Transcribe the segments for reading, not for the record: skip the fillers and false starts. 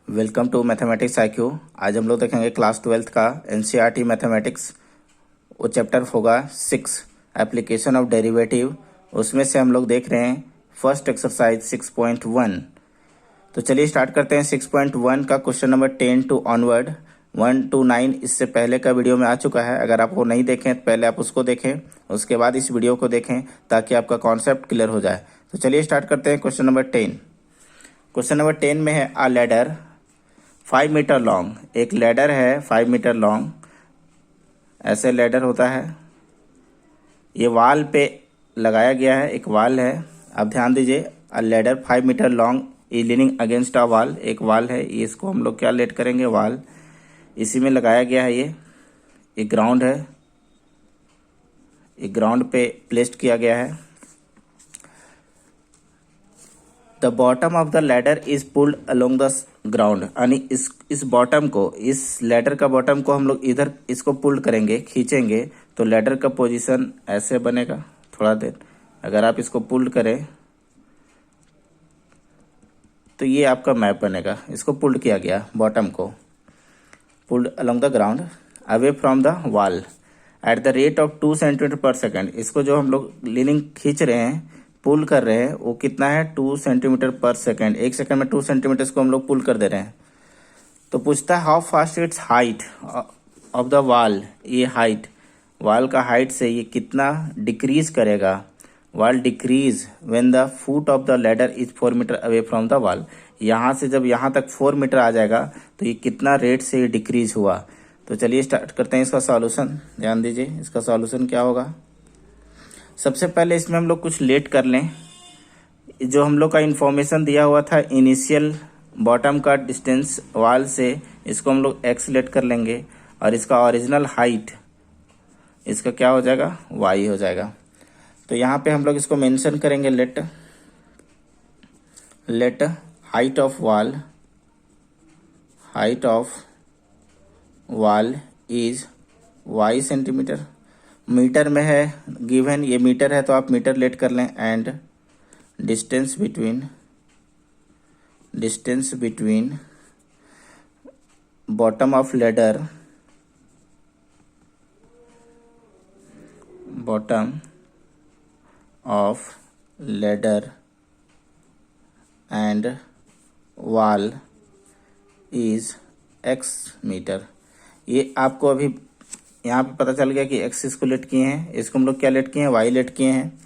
Welcome to mathematics IQ। आज हम लोग देखेंगे क्लास 12th का NCERT मैथमेटिक्स। वो चैप्टर होगा 6 एप्लीकेशन ऑफ डेरिवेटिव। उसमें से हम लोग देख रहे हैं फर्स्ट एक्सरसाइज 6.1। तो चलिए स्टार्ट करते हैं 6.1 का question number 10 to onward. 1 to 9 इससे पहले का वीडियो में आ चुका है। अगर आप वो नहीं देखें तो पहले आप उसको देखें, उसके बाद इस वीडियो को देखें ताकि आपका कॉन्सेप्ट क्लियर हो जाए। तो चलिए स्टार्ट करते हैं क्वेश्चन नंबर 10। क्वेश्चन नंबर 10 में है अ लैडर 5 मीटर लॉन्ग। एक लैडर है 5 मीटर लॉन्ग, ऐसे लैडर होता है। ये वाल पे लगाया गया है, एक वाल है। अब ध्यान दीजिए, a ladder 5 metre long is leaning against a wall. एक वाल है, इसको हम लोग क्या लेट करेंगे, वाल। इसी में लगाया गया है। ये ग्राउंड है, ये ग्राउंड पे प्लेस्ड किया गया है। The bottom of the ladder is pulled along the ground. यानी इस बॉटम को, इस लैडर का बॉटम को हम लोग इधर इसको पुल्ड करेंगे, खींचेंगे तो लैडर का पोजीशन ऐसे बनेगा। थोड़ा देर अगर आप इसको पुल्ड करें तो ये आपका मैप बनेगा। इसको पुल्ड किया गया, बॉटम को pulled along the ground away from the wall at the rate of 2 centimetre पर सेकेंड। इसको जो हम लोग लीनिंग खींच रहे हैं, पुल कर रहे हैं, वो कितना है 2 सेंटीमीटर पर सेकेंड। एक सेकेंड में 2 सेंटीमीटर को हम लोग पुल कर दे रहे हैं। तो पूछता है how fast its height of the wall. ये हाइट, वॉल का हाइट से ये कितना डिक्रीज करेगा। Wall decrease when the foot of the ladder is 4 metre away from the wall. यहाँ से जब यहाँ तक 4 मीटर आ जाएगा तो ये कितना रेट से ये डिक्रीज हुआ। तो चलिए स्टार्ट करते हैं इसका सॉल्यूशन। ध्यान दीजिए, इसका सॉल्यूशन क्या होगा। सबसे पहले इसमें हम लोग कुछ लेट कर लें। जो हम लोग का इंफॉर्मेशन दिया हुआ था इनिशियल बॉटम का डिस्टेंस वॉल से, इसको हम लोग x लेट कर लेंगे और इसका ओरिजिनल हाइट, इसका क्या हो जाएगा, y हो जाएगा। तो यहाँ पे हम लोग इसको मेंशन करेंगे, let height of wall is y centimetre. Metre में है गिवन, ये मीटर है तो आप मीटर लेट कर लें। And distance between bottom of ladder and wall is x metre. ये आपको अभी यहाँ पे पता चल गया कि x इसको लेट किए हैं, इसको हम लोग क्या लेट किए हैं, y लेट किए हैं।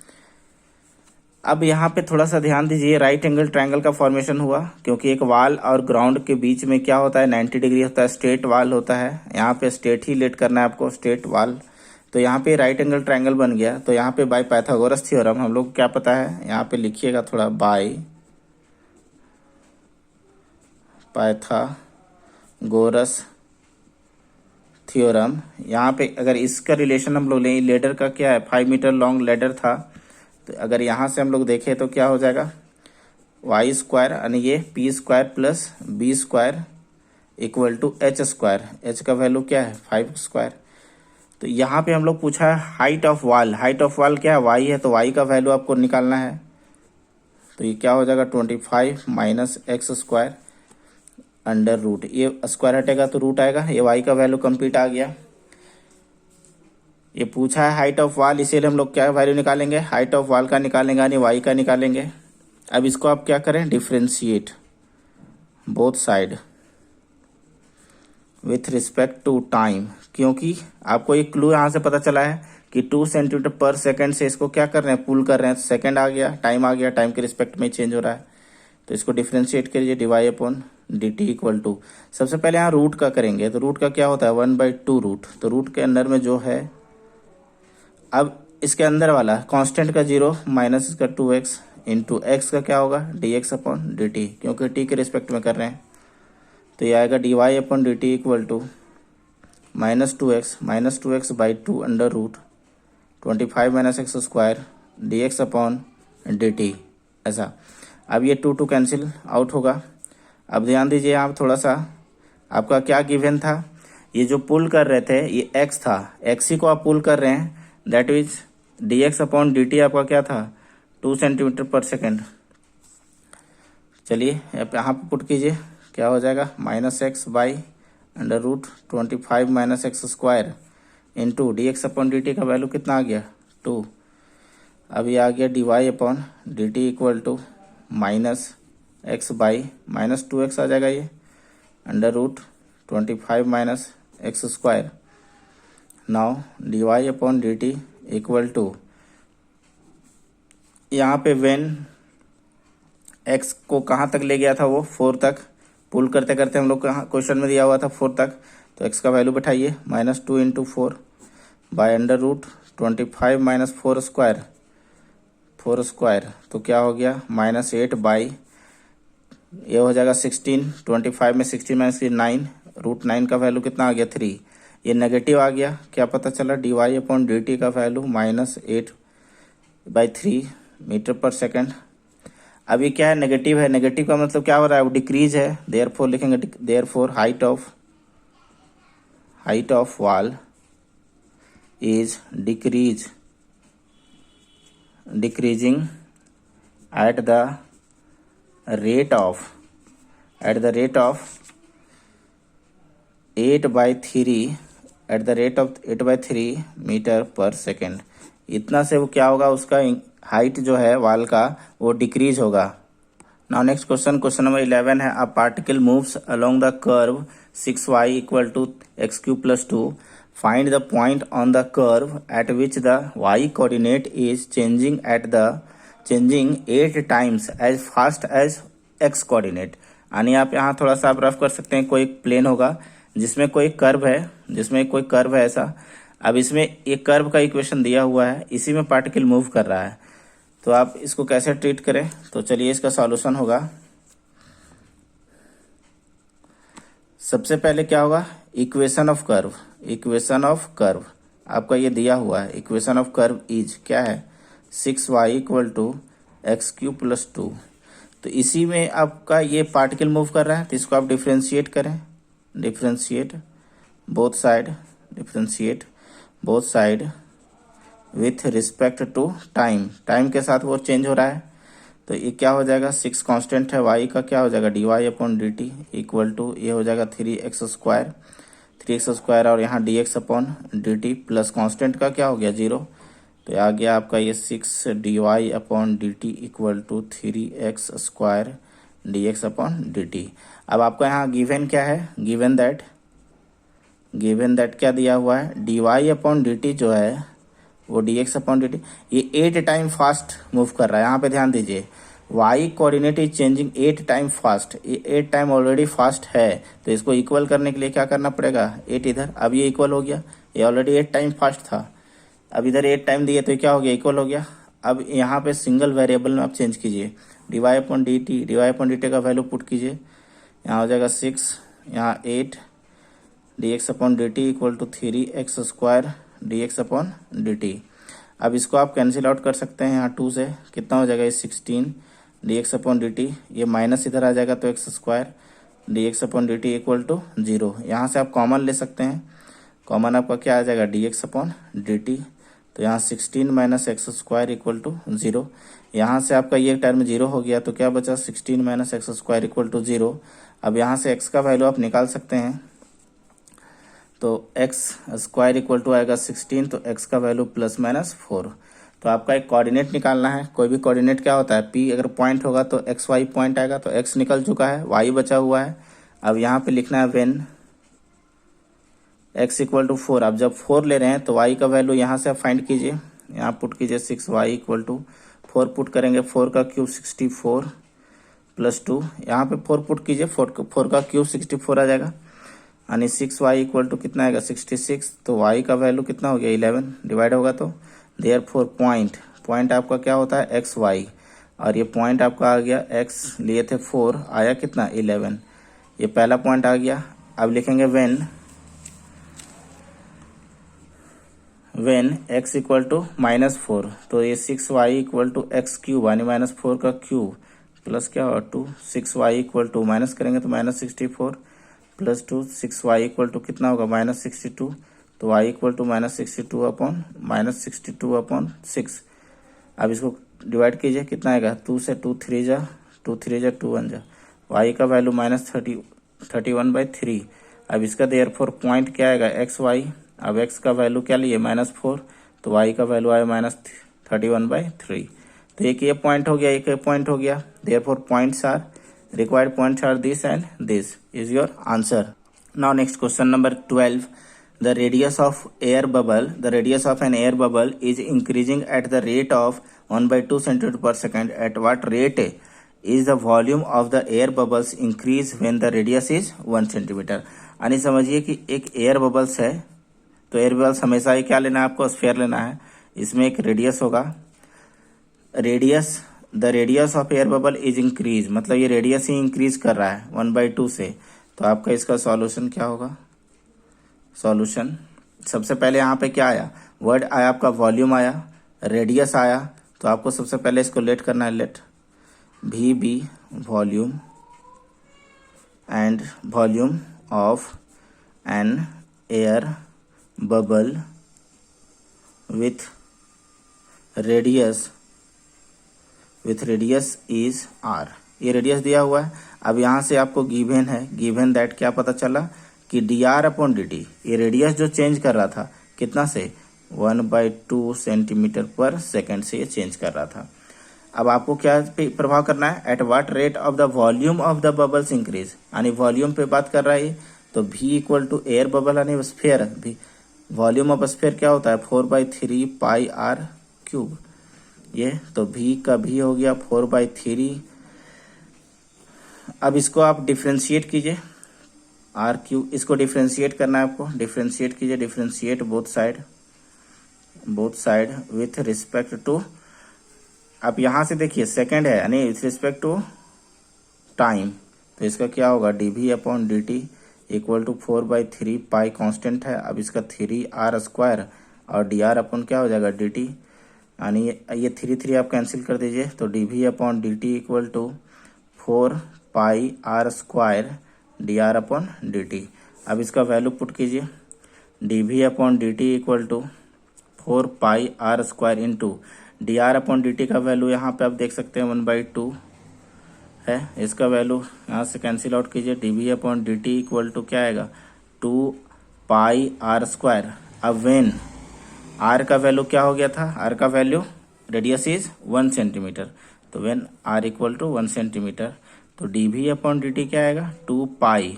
अब यहाँ पे थोड़ा सा ध्यान दीजिए, राइट एंगल ट्रायंगल का फॉर्मेशन हुआ क्योंकि एक वाल और ग्राउंड के बीच में क्या होता है, 90 डिग्री होता है, स्ट्रेट वाल होता है। यहाँ पे स्ट्रेट ही लेट करना है आपको, स्ट्रेट वाल। तो यहाँ पे राइट एंगल ट्रायंगल बन गया। तो यहाँ पे बाय पाइथागोरस थ्योरम हम लोग क्या पता है, यहाँ पे लिखिएगा थोड़ा, बाय पाइथागोरस थ्योरम। यहाँ पे अगर इसका रिलेशन हम लोग लें, लेडर का क्या है, 5 मीटर लॉन्ग लेडर था। तो अगर यहाँ से हम लोग देखें तो क्या हो जाएगा, वाई स्क्वायर यानी ये p square plus b square equal to h square. H का वैल्यू क्या है, 5 स्क्वायर। तो यहाँ पे हम लोग पूछा है height of wall. Height of wall क्या है, वाई है, तो वाई का वैल्यू आपको निकालना है। तो ये क्या हो जाएगा, 25 minus x square under root. ये स्क्वायर हटेगा तो रूट आएगा। ये वाई का वैल्यू कंप्लीट आ गया। ये पूछा है हाइट ऑफ वॉल, इसीलिए हम लोग क्या वैल्यू निकालेंगे, हाइट ऑफ वॉल का निकालेंगे यानी वाई का निकालेंगे। अब इसको आप क्या करें, differentiate both side with respect to time. क्योंकि आपको एक क्लू यहाँ से पता चला है कि 2 सेंटीमीटर पर सेकेंड से इसको क्या कर रहे हैं, पुल कर रहे हैं। तो सेकेंड आ गया, टाइम आ गया, टाइम के रिस्पेक्ट में चेंज हो रहा है। तो इसको डिफ्रेंशिएट करिए, Dibai upon dt equal to, सबसे पहले यहाँ रूट का करेंगे। तो रूट का क्या होता है, 1/2 रूट। तो रूट के अंदर में जो है, अब इसके अंदर वाला कांस्टेंट का 0 माइनस इसका 2x इंटू एक्स का क्या होगा, dx अपॉन dt, क्योंकि t के रिस्पेक्ट में कर रहे हैं। तो ये आएगा dy upon dt equal to -2x by 2 under root 25 minus x square dx upon dt। ऐसा, अब ये 2 कैंसिल आउट होगा। अब ध्यान दीजिए, आप थोड़ा सा, आपका क्या गिवन था, ये जो पुल कर रहे थे ये x था, x ही को आप पुल कर रहे हैं, that is dx upon dt आपका क्या था, 2 सेंटीमीटर पर सेकेंड। चलिए यहाँ पे पुट कीजिए, क्या हो जाएगा minus x by under root 25 minus x square into d x upon d t का वैल्यू कितना आ गया 2। अब ये आ गया d y upon d t equal to minus x by minus 2x आ जाएगा ये under root 25 minus x square. Now d y upon d t equal to यहाँ पे वेन x को कहाँ तक ले गया था वो 4 तक, पुल करते करते हम लोग कहाँ क्वेश्चन में दिया हुआ था 4 तक, तो x का वैल्यू बैठाइए minus 2 into 4 by under root 25 minus 4 square तो क्या हो गया माइनस 8 बाई ये हो जाएगा 16, 25 में 16 माइनस 9, रूट 9 का वैल्यू कितना आ गया 3। ये नेगेटिव आ गया, क्या पता चला d y upon d t का value minus 8/3 metre per second. अभी क्या है नेगेटिव है, नेगेटिव का मतलब क्या हो रहा है वो डिक्रीज है, देयरफॉर लिखेंगे therefore height of wall is decreasing at the rate of 8/3 metre per second. इतना से वो क्या होगा उसका हाइट जो है वाल का वो डिक्रीज होगा। नाउ नेक्स्ट क्वेश्चन नंबर 11 है, a particle moves along the curve 6y equal to x³ + 2 find the point on the curve at which the y coordinate is changing 8 times as fast as x coordinate. यानी आप यहाँ थोड़ा सा आप rough कर सकते हैं, कोई प्लेन होगा जिसमें कोई कर्व है ऐसा। अब इसमें एक कर्व का इक्वेशन दिया हुआ है, इसी में पार्टिकल मूव कर रहा है, तो आप इसको कैसे ट्रीट करें, तो चलिए इसका सॉल्यूशन होगा। सबसे पहले क्या होगा इक्वेशन ऑफ कर्व आपका ये दिया हुआ है, इक्वेशन ऑफ कर्व इज क्या है 6y इक्वल टू x³ + 2। तो इसी में आपका ये पार्टिकल मूव कर रहा है, तो इसको आप डिफ्रेंशिएट करें, differentiate both side with respect to time के साथ वो चेंज हो रहा है। तो ये क्या हो जाएगा 6 कांस्टेंट है, y का क्या हो जाएगा dy upon d t equal to ये हो जाएगा 3x स्क्वायर और यहाँ dx upon d t plus constant का क्या हो गया 0, तो आ गया आपका ये 6 dy upon d t equal to 3x square dx upon d t. अब आपका यहाँ गिवन क्या है, गिवन दैट क्या दिया हुआ है dy अपॉन डी टी जो है वो dx अपॉन डी टी ये 8 टाइम फास्ट मूव कर रहा है। यहाँ पे ध्यान दीजिए y coordinate is changing 8 time fast, ये 8 टाइम ऑलरेडी फास्ट है, तो इसको इक्वल करने के लिए क्या करना पड़ेगा 8 इधर, अब ये इक्वल हो गया, ये ऑलरेडी 8 टाइम फास्ट था, अब इधर 8 टाइम दिए तो क्या हो गया इक्वल हो गया। अब यहाँ पे सिंगल वेरिएबल में आप चेंज कीजिए dy अपॉन डी टी का वैल्यू पुट कीजिए, यहाँ हो जाएगा 6 यहाँ 8 dx upon d t equal to 3x square dx upon d t. अब इसको आप कैंसिल आउट कर सकते हैं, यहाँ 2 से कितना हो जाएगा ये 16 dx अपॉन डी टी, ये माइनस इधर आ जाएगा तो x square dx upon d t equal to 0। यहाँ से आप कॉमन ले सकते हैं, कॉमन आपका क्या आ जाएगा dx अपॉन डी टी, तो यहाँ 16 minus x square equal to 0। यहाँ से आपका ये टर्म 0 हो गया, तो क्या बचा 16 minus x square equal to 0। अब यहाँ से x का वैल्यू आप निकाल सकते हैं, तो x स्क्वायर इक्वल टू आएगा 16, तो x का वैल्यू ±4। तो आपका एक कोऑर्डिनेट निकालना है, कोई भी कोऑर्डिनेट क्या होता है p अगर पॉइंट होगा तो एक्स वाई पॉइंट आएगा, तो x निकल चुका है y बचा हुआ है। अब यहाँ पे लिखना है व्हेन x इक्वल टू 4, आप जब 4 ले रहे हैं तो y का वैल्यू यहाँ से आप फाइंड कीजिए, यहाँ पुट कीजिए 6y इक्वल टू 4 पुट करेंगे, 4 का क्यूब 64 + 2, यहाँ पे 4 पुट कीजिए, 4 का क्यूब 64 आ जाएगा, यानी 6y इक्वल टू कितना आएगा 66, तो y का वैल्यू कितना हो गया 11 डिवाइड होगा, तो देयरफॉर पॉइंट आपका क्या होता है xy, और ये पॉइंट आपका आ गया x लिए थे 4 आया कितना 11, ये पहला पॉइंट आ गया। अब लिखेंगे व्हेन x इक्वल टू -4, तो ये 6y इक्वल टू x³ यानी -4 का क्यूब प्लस क्या होगा 2, 6y इक्वल टू माइनस करेंगे तो -64 प्लस 2, 6y इक्वल टू कितना होगा -62, तो y इक्वल टू -62 अपॉन 6। अब इसको डिवाइड कीजिए कितना आएगा 2 से 2 3 जा 2 1 जा, वाई का वैल्यू -31/3। अब इसका देयरफॉर पॉइंट क्या आएगा, एक्स वाई। अब एक्स का वैल्यू क्या लिए -4, तो वाई का वैल्यू आया -31/3। तो एक ये पॉइंट हो गया, एक ये पॉइंट हो गया। Therefore points are required points are this and this is your answer. Now next question number 12. The radius of an air bubble is increasing at the rate of 1/2 centimeter per second. At what rate is the volume of the air bubbles increase when the radius is 1 centimeter? यानी समझिए कि एक air bubbles है, तो air bubbles हमेशा ही क्या लेना है आपको, स्फीयर लेना है। इसमें एक रेडियस होगा, the radius of air bubble is increase, मतलब ये रेडियस ही इंक्रीज कर रहा है 1/2 से। तो आपका इसका सॉल्यूशन क्या होगा, सॉल्यूशन सबसे पहले यहाँ पे क्या आया, वर्ड आया आपका वॉल्यूम आया, रेडियस आया। तो आपको सबसे पहले इसको लेट करना है, let v be volume and volume of an air bubble with radius is r. ये रेडियस दिया हुआ है। अब यहाँ से आपको गिवन दैट क्या पता चला कि dr/dt, ये रेडियस जो चेंज कर रहा था कितना से, 1/2 सेंटीमीटर पर सेकेंड से ये चेंज कर रहा था। अब आपको क्या प्रभाव करना है, at what rate of the volume of the bubbles increase, यानी वॉल्यूम पे बात कर रहा है। तो v equal to air bubble यानी स्फीयर, वॉल्यूम ऑफ स्फीयर क्या होता है 4/3 पाई आर क्यूब। ये तो v का v हो गया 4/3। अब इसको आप डिफ्रेंशिएट कीजिए, आर क्यूब, इसको डिफ्रेंशिएट करना है आपको, डिफ्रेंशिएट कीजिए, differentiate both side with respect to, आप यहां से देखिए सेकंड है यानी विथ रिस्पेक्ट टू टाइम। तो इसका क्या होगा, dv/dt equal to 4/3 pi constant है। अब इसका 3r² और dr अपन क्या हो जाएगा dt, यानी ये 3 आप कैंसिल कर दीजिए। तो dv/dt equal to 4 pi r² dr/dt। अब इसका वैल्यू पुट कीजिए, dv/dt equal to 4 pi r² into dr/dt का वैल्यू यहाँ पे आप देख सकते हैं 1/2 है। इसका वैल्यू यहाँ से कैंसिल आउट कीजिए, dv/dt इक्वल टू क्या आएगा 2 पाई r²। अब वेन r का वैल्यू क्या हो गया था, r का वैल्यू रेडियस इज 1 सेंटीमीटर, तो when r equal to 1 centimetre, तो dv/dt क्या आएगा 2 पाई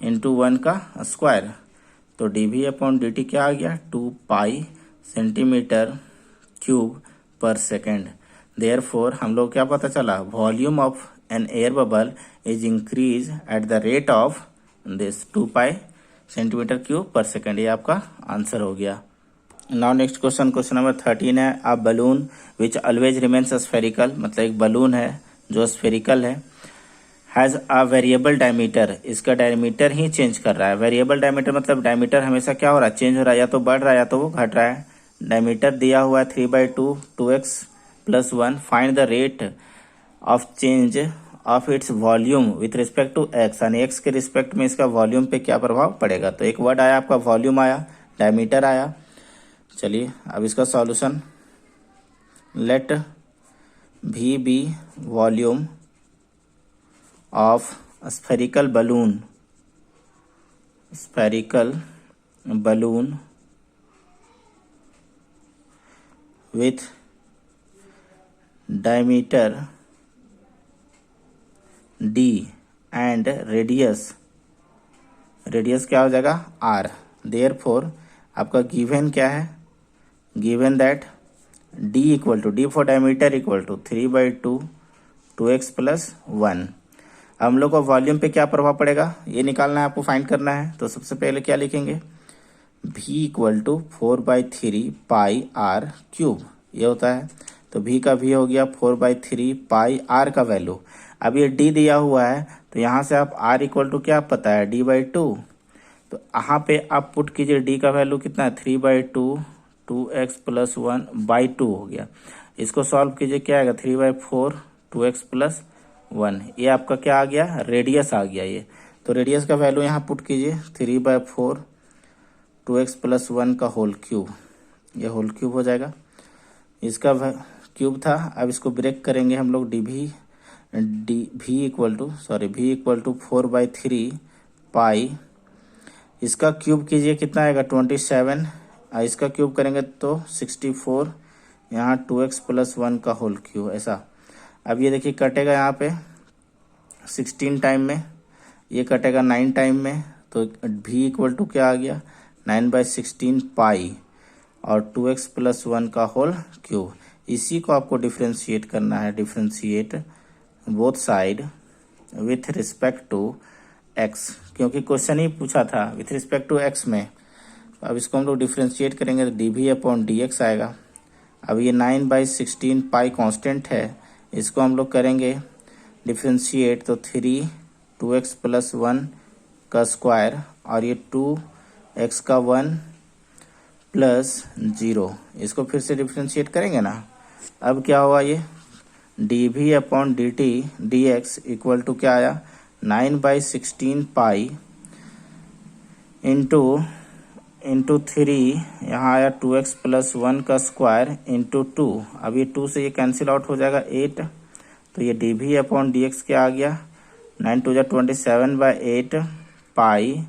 इंटू 1 का स्क्वायर। तो dv/dt क्या आ गया 2 pi centimetre cube per second. Therefore हम लोग क्या पता चला, volume of an air bubble is increase at the rate of this 2 pi centimetre cube per second. ये आपका आंसर हो गया। नाउ नेक्स्ट क्वेश्चन नंबर 13 है, a balloon which always remains spherical, मतलब एक बलून है जो स्फेरिकल है, हैज अ वेरिएबल डायमीटर, इसका डायमीटर ही चेंज कर रहा है। वेरिएबल डायमीटर मतलब डायमीटर हमेशा क्या हो रहा है, चेंज हो रहा है, या तो बढ़ रहा है या तो वो घट रहा है। डायमीटर दिया हुआ है 3/2 2x + 1। Find the rate of change of its volume with respect to x, यानी x के रिस्पेक्ट में इसका वॉल्यूम पे क्या प्रभाव पड़ेगा। तो एक वर्ड आया आपका वॉल्यूम आया, डायमीटर आया। चलिए अब इसका solution, let v be volume of spherical balloon with diameter d and radius क्या हो जाएगा r। देयरफॉर आपका गिवन क्या है, given that d equal to, d for diameter equal to 3/2 2x + 1। हम लोग को वॉल्यूम पे क्या प्रभाव पड़ेगा ये निकालना है, आपको फाइंड करना है। तो सबसे पहले क्या लिखेंगे, v equal to 4/3 pi r cube, ये होता है। तो v का v हो गया 4/3 पाई r का वैल्यू। अब ये d दिया हुआ है, तो यहाँ से आप r इक्वल टू क्या पता है d/2, तो यहाँ पे आप पुट कीजिए d का वैल्यू कितना है 3/2 2x + 1/2 हो गया। इसको सॉल्व कीजिए, क्या आएगा 3/4 2x + 1। ये आपका क्या आ गया, रेडियस आ गया ये। तो रेडियस का वैल्यू यहाँ पुट कीजिए 3/4 2x + 1 का होल क्यूब, ये होल क्यूब हो जाएगा। इसका क्यूब था। अब इसको ब्रेक करेंगे हम लोग, भी इक्वल टू 4/3 पाई, इसका क्यूब कीजिए कितना आएगा 27, इसका क्यूब करेंगे तो 64, यहाँ 2x + 1 का होल क्यूब ऐसा। अब ये देखिए कटेगा यहाँ पे 16 टाइम में, ये कटेगा 9 टाइम में, तो भी इक्वल टू क्या आ गया 9/16 पाई और 2x + 1 का होल क्यूब। इसी को आपको डिफ्रेंशिएट करना है, differentiate both side with respect to x, क्योंकि क्वेश्चन ही पूछा था विथ रिस्पेक्ट टू x में। अब इसको हम लोग डिफ्रेंशिएट करेंगे तो dv/dx आएगा। अब ये 9/16 पाई कांस्टेंट है, इसको हम लोग करेंगे डिफ्रेंशिएट तो 3 2x + 1 का स्क्वायर और ये 2x का 1 + 0, इसको फिर से डिफ्रेंशिएट करेंगे ना। अब क्या हुआ ये dv/dt dx इक्वल टू क्या आया 9/16 पाई इंटू 3, यहाँ आया 2x + 1 का स्क्वायर इंटू 2। अब ये 2 से ये कैंसिल आउट हो जाएगा 8, तो ये dv/dx क्या आ गया 9 × 2 = 27/8 पाई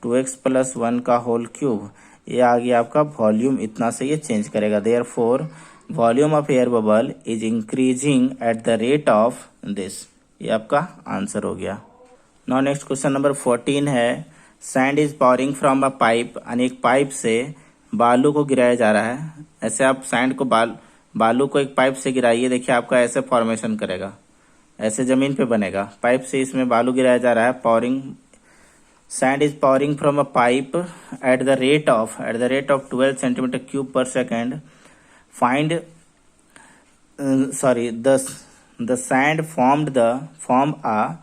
2x + 1 का होल क्यूब। ये आ गया आपका वॉल्यूम, इतना से ये चेंज करेगा। Therefore volume of air bubble is increasing at the rate of this, ये आपका आंसर हो गया। नाउ नेक्स्ट क्वेश्चन नंबर 14 है, sand is pouring from a pipe, यानी एक पाइप से बालू को गिराया जा रहा है। ऐसे आप सैंड को बालू को एक पाइप से गिराइए, देखिए आपका ऐसे फॉर्मेशन करेगा, ऐसे जमीन पे बनेगा। पाइप से इसमें बालू गिराया जा रहा है, pouring, sand is pouring from a pipe at the rate of 12 cm3/s। Find the sand form a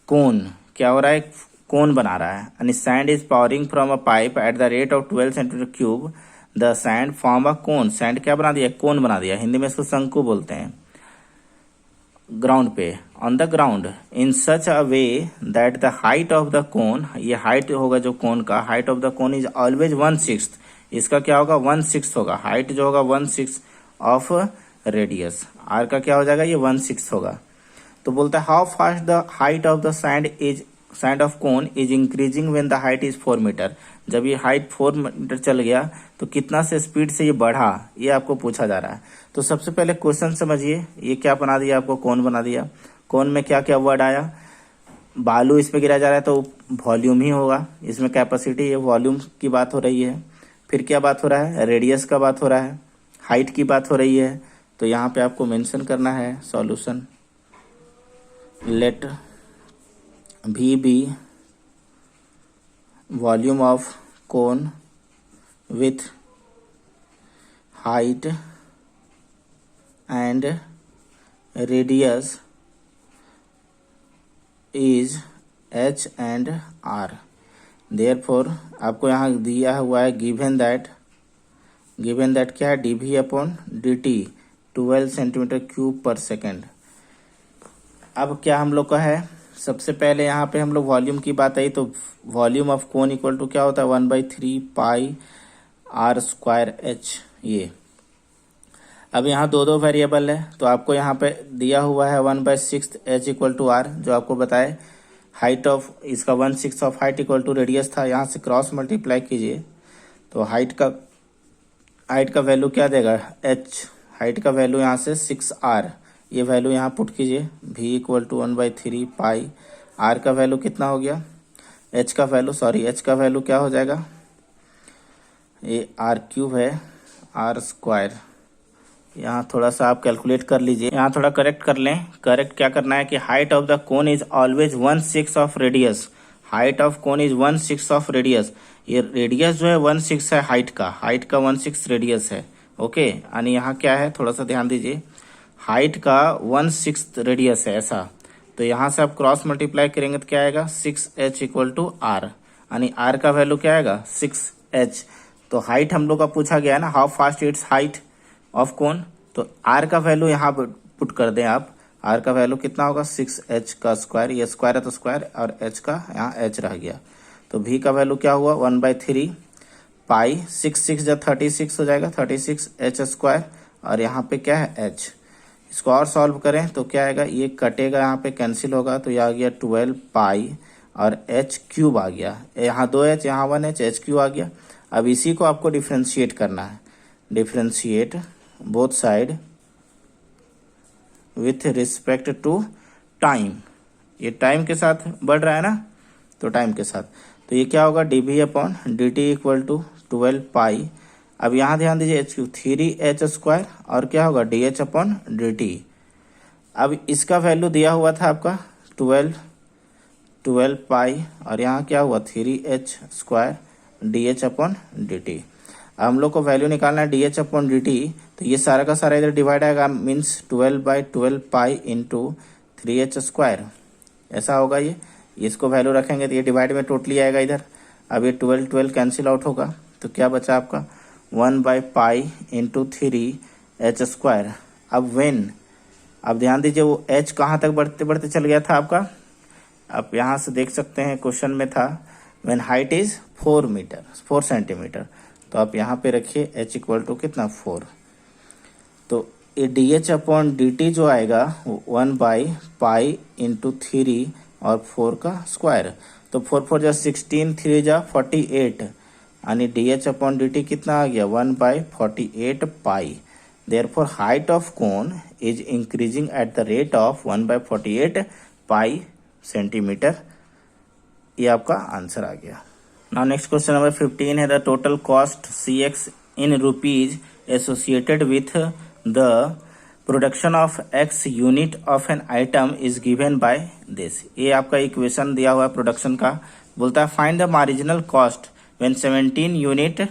cone, क्या हो रहा है कोन बना रहा है, यानी sand is pouring from a pipe at the rate of 12 cm3, the sand form a cone, sand क्या बना दिया कोन बना दिया, हिंदी में इसको शंकु बोलते हैं। ग्राउंड पे on the ground in such a way that the height of the cone, ये हाइट होगा जो कोन का, height of the cone is always 1/6, इसका क्या होगा 1/6 होगा, हाइट जो होगा 1/6 ऑफ रेडियस, आर का क्या हो जाएगा ये 1/6 होगा। तो बोलता है how fast the height of the sand of cone is increasing when the height is 4 metre, जब ये हाइट 4 मीटर चल गया तो कितना से स्पीड से ये बढ़ा, ये आपको पूछा जा रहा है। तो सबसे पहले क्वेश्चन समझिए, ये क्या बना दिया आपको कोन बना दिया, कोन में क्या क्या वर्ड आया, बालू इसमें गिराया जा रहा है तो वॉल्यूम ही होगा, इसमें कैपेसिटी ये वॉल्यूम की बात हो रही है। फिर क्या बात हो रहा है रेडियस का बात हो रहा है, हाइट की बात हो रही है। तो यहाँ पे आपको मेंशन करना है solution, let V be volume of cone with height and radius is h and r। Therefore आपको यहाँ दिया हुआ है given that क्या है dv/dt 12 cm3/s। अब क्या हम लोग का है, सबसे पहले यहाँ पे हम लोग वॉल्यूम की बात आई तो volume of cone equal to क्या होता है 1/3 पाई r²h। ये अब यहाँ दो वेरिएबल है तो आपको यहाँ पे दिया हुआ है 1/6 h इक्वल टू r, जो आपको बताए हाइट ऑफ इसका 1/6 of height equal to radius था, यहाँ से क्रॉस मल्टीप्लाई कीजिए तो हाइट का वैल्यू क्या देगा h, हाइट का वैल्यू यहाँ से 6r, ये वैल्यू यहाँ पुट कीजिए v equal to 1/3 pi, r का वैल्यू कितना हो गया, h का वैल्यू क्या हो जाएगा, ये r³ है r²। यहाँ थोड़ा सा आप कैलकुलेट कर लीजिए, यहाँ थोड़ा करेक्ट कर लें। करेक्ट क्या करना है कि height of the cone is always 1/6 of radius, height of cone is 1/6 of radius, ये रेडियस जो है 1/6 है हाइट का 1/6 रेडियस है। ओके, यानी यहाँ क्या है थोड़ा सा ध्यान दीजिए, हाइट का 1/6 रेडियस है ऐसा, तो यहाँ से आप क्रॉस मल्टीप्लाई करेंगे तो क्या आएगा 6h इक्वल टू r, यानी r का वैल्यू क्या आएगा 6h। तो हाइट हम लोग का पूछा गया है ना, how fast its height of कोन, तो r का वैल्यू यहाँ पुट कर दें आप, r का वैल्यू कितना होगा 6h का स्क्वायर, ये स्क्वायर है तो स्क्वायर, और h का यहाँ h रह गया, तो v का वैल्यू क्या हुआ 1/3 पाई 6 6 जब 36 हो जाएगा 36h², और यहाँ पे क्या है h, इसको और सॉल्व करें तो क्या आएगा, ये कटेगा यहाँ पे कैंसिल होगा, तो ये आ गया 12 पाई और एच क्यूब आ गया, यहाँ 2h यहाँ 1h, एच क्यूब आ गया। अब इसी को आपको डिफ्रेंशिएट करना है, differentiate both side with respect to time. ये टाइम के साथ बढ़ रहा है ना, तो टाइम के साथ, तो ये क्या होगा, d v upon d t equal to 12 pi. अब यहाँ ध्यान दीजिए, एच क्यू 3h स्क्वायर और क्या होगा, D h upon d t. अब इसका वैल्यू दिया हुआ था आपका 12 पाई और यहाँ क्या हुआ 3h square D h upon d T. हम लोग को वैल्यू निकालना है D h upon d T, तो ये सारा का सारा इधर डिवाइड आएगा, means 12/12 pi into 3h square, ऐसा होगा ये। इसको वैल्यू रखेंगे तो ये डिवाइड में टोटली आएगा इधर। अब ये 12 कैंसिल आउट होगा, तो क्या बचा आपका 1/पाई इंटू 3h स्क्वायर। अब वेन, अब ध्यान दीजिए वो h कहाँ तक बढ़ते बढ़ते चल गया था आपका, आप यहाँ से देख सकते हैं क्वेश्चन में था व्हेन हाइट इज 4 सेंटीमीटर, तो आप यहाँ पे रखिए h इक्वल टू कितना 4, तो ये D h upon d T जो आएगा वो 1/पाई इंटू 3 और 4 का स्क्वायर, तो 4 जा 16, 3 जा 48 यानी d h upon d t कितना आ गया 1/48 pi. Therefore height of cone is increasing at the rate of 1/48 pi centimetre. ये आपका आंसर आ गया। नाउ नेक्स्ट क्वेश्चन नंबर 15 है the total cost c x in rupees associated with the production of x unit of an item is given by this. ये आपका equation दिया हुआ है production का, बोलता है find the marginal cost when 17 unit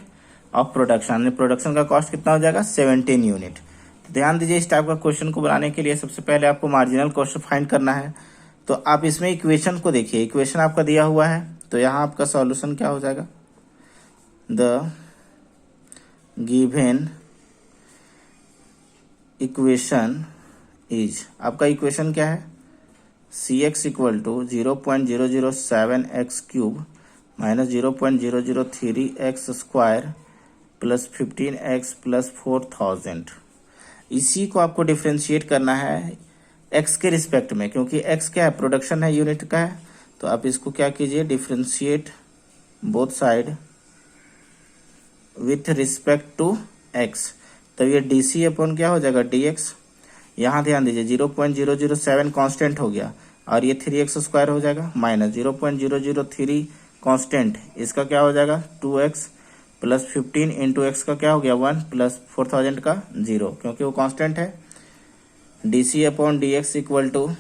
of production. Production का cost कितना हो जाएगा 17 यूनिट। तो ध्यान दीजिए, इस टाइप का क्वेश्चन को बनाने के लिए सबसे पहले आपको मार्जिनल कॉस्ट फाइंड करना है। तो आप इसमें इक्वेशन को देखिए, इक्वेशन आपका दिया हुआ है, तो यहाँ आपका सॉल्यूशन क्या हो जाएगा, द गिवन इक्वेशन इज, आपका इक्वेशन क्या है, C x equal to 0.007 x cube minus 0.003 x square plus 15x plus 4000। इसी को आपको डिफ्रेंशिएट करना है x के रिस्पेक्ट में, क्योंकि x क्या है, प्रोडक्शन है, यूनिट का है। तो आप इसको क्या कीजिए, differentiate both side with respect to x, तो ये डी सी अपॉन क्या हो जाएगा dx। यहाँ ध्यान दीजिए 0.007 कांस्टेंट हो गया और ये 3x स्क्वायर हो जाएगा माइनस 0.003 कांस्टेंट, इसका क्या हो जाएगा 2x प्लस 15 इंटू एक्स का क्या हो गया 1 प्लस 4000 का 0, क्योंकि वो कांस्टेंट है। D c upon D x equal to,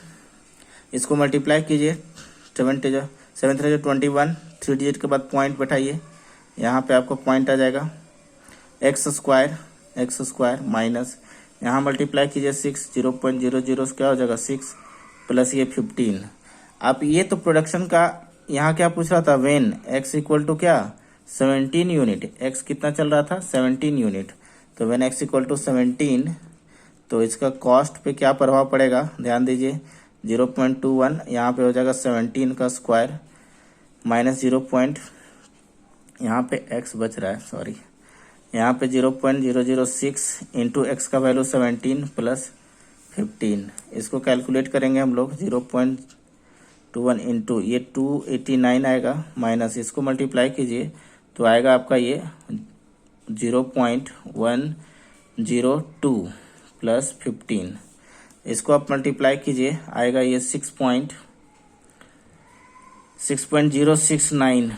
इसको मल्टीप्लाई कीजिए 7 3 21, 3 डिजिट के बाद पॉइंट बैठाइए, यहाँ पे आपको पॉइंट आ जाएगा एक्स स्क्वायर माइनस यहाँ मल्टीप्लाई कीजिए 6, 0.00 क्या हो जाएगा 6 प्लस ये 15। आप ये तो प्रोडक्शन का यहाँ क्या पूछ रहा था, वेन एक्स इक्वल टू क्या 17 यूनिट, एक्स कितना चल रहा था 17 यूनिट, तो वेन एक्स इक्वल टू 17, तो इसका कॉस्ट पे क्या प्रभाव पड़ेगा, ध्यान दीजिए 0.21 यहाँ पे हो जाएगा 17 का स्क्वायर माइनस 0. यहाँ पे x बच रहा है, सॉरी, यहाँ पे 0.006 इंटू एक्स का वैल्यू 17 प्लस 15, इसको कैलकुलेट करेंगे हम लोग 0.21 इंटू ये 289 आएगा माइनस इसको मल्टीप्लाई कीजिए तो आएगा आपका ये 0.102 प्लस 15, इसको आप मल्टीप्लाई कीजिए आएगा ये 6.069,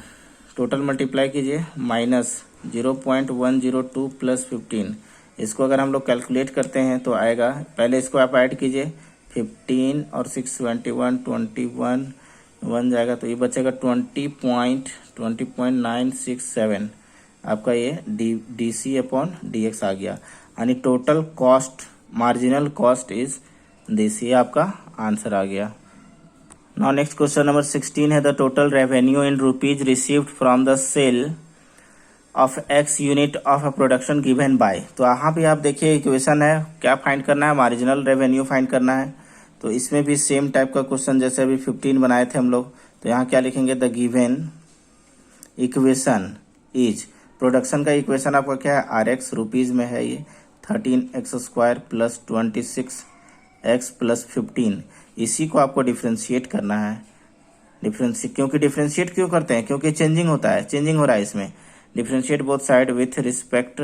टोटल मल्टीप्लाई कीजिए माइनस 0.102 प्लस 15, इसको अगर हम लोग कैलकुलेट करते हैं तो आएगा, पहले इसको आप ऐड कीजिए 15 और 6 21 1 जाएगा तो ये बचेगा 20.967, आपका ये d c upon D x आ गया, यानी total cost marginal cost is this, ये आपका आंसर आ गया। नाउ नेक्स्ट क्वेश्चन नंबर 16 है the total revenue in rupees received from the sale of x unit of a production given by. तो यहाँ पे आप देखिए इक्वेशन है, क्या फाइंड करना है, मार्जिनल रेवेन्यू फाइंड करना है। तो इसमें भी सेम टाइप का क्वेश्चन जैसे अभी 15 बनाए थे हम लोग, तो यहाँ क्या लिखेंगे, the given equation is, production का इक्वेशन आपका क्या है, आर एक्स रुपीज में है, ये 13x square plus 26 x plus 15, इसी को आपको डिफ्रेंशिएट करना है। क्योंकि डिफ्रेंशिएट क्यों करते हैं, क्योंकि चेंजिंग होता है, चेंजिंग हो रहा है इसमें। Differentiate both side with respect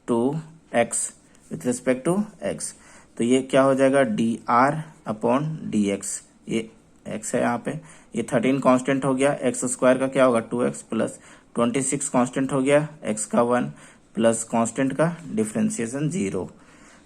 to x, with respect to x. तो ये क्या हो जाएगा, d are upon D x, ये एक्स है यहाँ पे, ये 13 कांस्टेंट हो गया, एक्स स्क्वायर का क्या होगा 2x प्लस 26 कांस्टेंट हो गया, एक्स का 1 प्लस कांस्टेंट का डिफ्रेंशिएशन 0,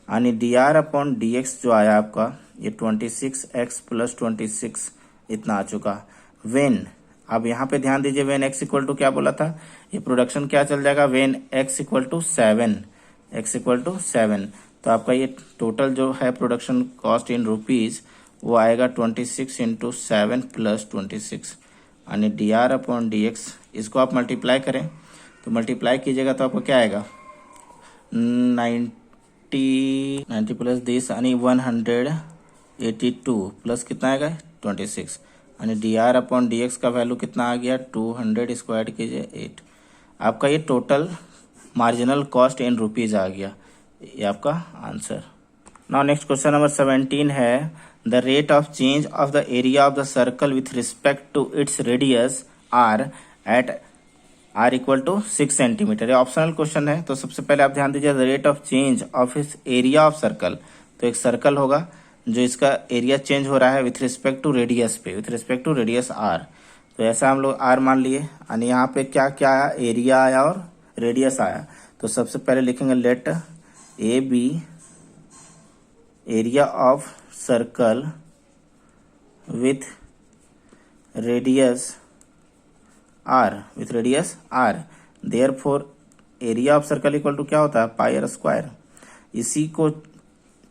यानी D are upon D x जो आया आपका ये 26x प्लस 26 इतना आ चुका। वेन, अब यहाँ पे ध्यान दीजिए, वेन x इक्वल टू क्या बोला था, ये प्रोडक्शन क्या चल जाएगा, when x equal to 7, x equal to 7, तो आपका ये टोटल जो है प्रोडक्शन कॉस्ट इन रुपीज वो आएगा 26 इंटू 7 प्लस 26, यानी D are upon D x. इसको आप मल्टीप्लाई करें तो मल्टीप्लाई कीजिएगा तो आपको क्या आएगा 90 प्लस दिस यानी 182 प्लस कितना आएगा 26, यानी D are upon D x का वैल्यू कितना आ गया 200 स्क्वायर कीजिए 8। आपका ये total marginal cost in rupees आ गया, ये आपका answer. Now next question number 17 है the rate of change of the area of the circle with respect to its radius R at R equal to 6 centimetre. ये optional question है, तो सबसे पहले आप ध्यान दीजिए the rate of change of इस एरिया ऑफ सर्कल, तो एक सर्कल होगा जो इसका एरिया चेंज हो रहा है विथ रिस्पेक्ट टू रेडियस पे, with respect to radius r. तो ऐसा हम लोग आर मान लिए, यानी यहाँ पे क्या क्या आया, एरिया आया और रेडियस आया। तो सबसे पहले लिखेंगे let a be area of circle with radius r, with radius r, therefore area of circle equal to क्या होता है पाई आर स्क्वायर। इसी को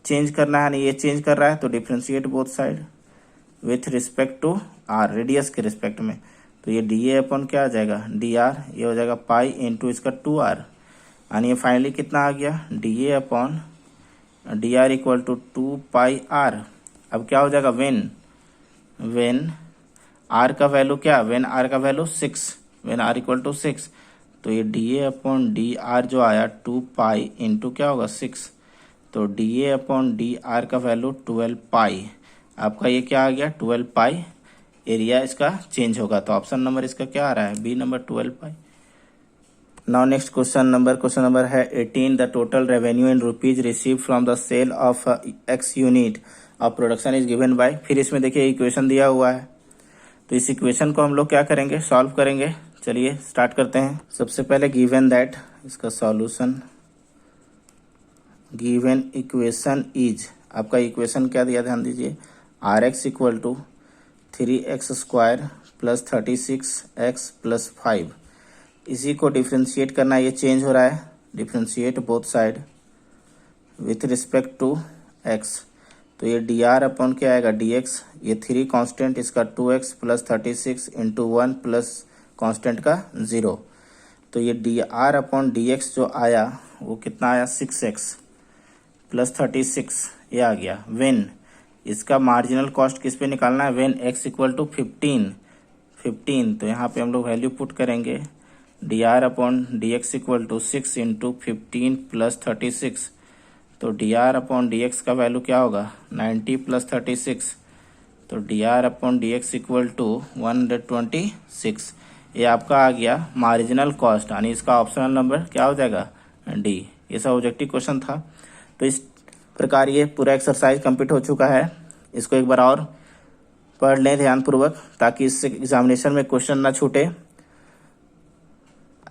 चेंज करना है, ये चेंज कर रहा है तो differentiate both side with respect to r, radius के रिस्पेक्ट में। तो ये डी ए अपॉन क्या आ जाएगा डी आर, ये हो जाएगा पाई इंटू इसका 2r, यानी ये फाइनली कितना आ गया d a upon d r equal to 2 pi r. अब क्या हो जाएगा वेन आर का वैल्यू क्या, वेन आर का value 6, when r equal to 6, तो ये d a upon d r जो आया 2 पाई इंटू क्या होगा 6, तो d a upon d r का वैल्यू 12 पाई। आपका ये क्या आ गया 12 पाई, एरिया इसका चेंज होगा, तो ऑप्शन नंबर इसका क्या आ रहा है b number 12 pi. Now next question number है 18 the total revenue in rupees receive from the sale of x unit of production is given by. फिर इसमें देखिए इक्वेशन दिया हुआ है, तो इस इक्वेशन को हम लोग क्या करेंगे सॉल्व करेंगे। चलिए स्टार्ट करते हैं। सबसे पहले गिवन दैट, इसका सॉल्यूशन, गिवन इक्वेशन इज, आपका इक्वेशन क्या दिया ध्यान दीजिए, r x equal to 3x square plus 36x plus 5। इसी को डिफ्रेंशिएट करना, ये चेंज हो रहा है, differentiate both side with respect to x। तो ये डी आर अपॉन क्या आएगा डी एक्स, ये 3 कांस्टेंट इसका 2x plus 36 into 1 plus constant का 0। तो ये D R upon D x जो आया वो कितना आया 6x प्लस 36, ये आ गया। वेन इसका मार्जिनल कॉस्ट किस पे निकालना है, वेन x इक्वल टू 15, तो यहाँ पे हम लोग वैल्यू पुट करेंगे d are upon D x equal to 6 into 15 plus 36, तो d are upon D x का वैल्यू क्या होगा 90 प्लस 36, तो d are upon D x equal to 126। ये आपका आ गया मार्जिनल कॉस्ट, यानी इसका ऑप्शनल नंबर क्या हो जाएगा डी। ये सब ऑब्जेक्टिव क्वेश्चन था। तो इस प्रकार ये पूरा एक्सरसाइज कंप्लीट हो चुका है। इसको एक बार और पढ़ लें ध्यानपूर्वक, ताकि इससे एग्जामिनेशन में क्वेश्चन ना छूटे।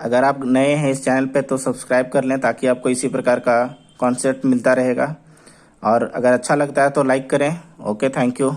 अगर आप नए हैं इस चैनल पे तो सब्सक्राइब कर लें, ताकि आपको इसी प्रकार का कॉन्सेप्ट मिलता रहेगा। और अगर अच्छा लगता है तो लाइक करें। Okay, thank you.